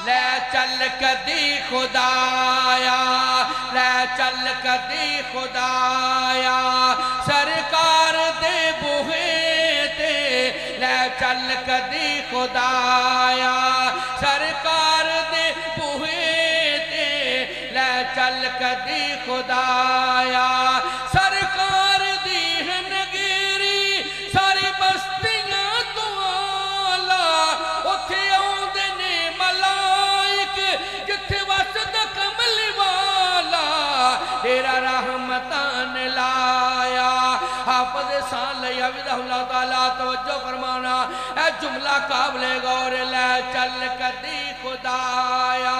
لے چل کدی خدایا لے چل کدی خدایا سرکار دے بوہے تے لے چل کدی خدایا سرکار دے بوہے تے لے چل کدی خدایا سرکار دی نگیری ساری بستیاں تو آلہ اتھے آؤندے نے ملائک جتھے وسد کملی والا ڈیرا رحمتان لایا حافظ سالہ عبدہ اللہ تعالیٰ توجہ فرمانا اے جملہ قابل غور لے چل کدی خدایا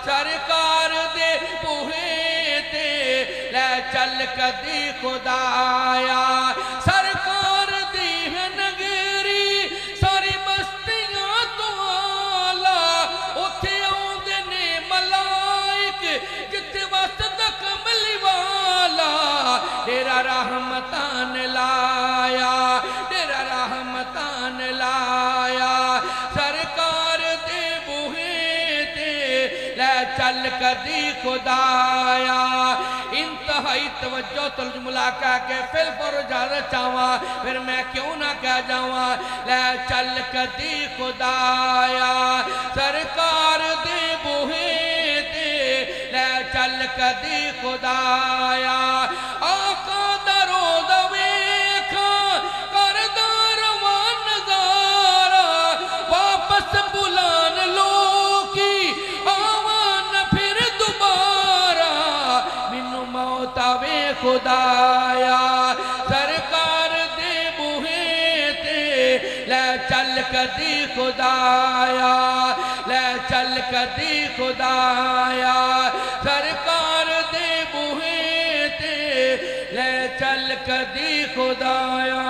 سرکار دے بوہے تے لے چل کدی خدایا سرکار دی نگیری ساری بستیاں تو آلہ اتھے آؤندے نے ملائک جتھے وسد کملی والا ڈیرا رحمتان لایا ڈیرا رحمتان لایا سرکار دے بوہے تے لے چل کدی خدایا انتہائی توجہ ترجمہ کہہ کے فل پر اجازت چاہواں پھر میں کیوں نہ کہہ جاواں لے چل کدی خدایا سرکار دے بوہے تے لے چل کدی خدایا آقا دا روضہ ویکھا کردا رواں نظارہ واپس بلان لوکی آوان پھر دوبارہ مینوں موت آوے خدایا سرکار دے بوہے تے لے چل کدی خدایا لے چل کدی خدایا سرکار دے بوہے تے لے چل کدی خدایا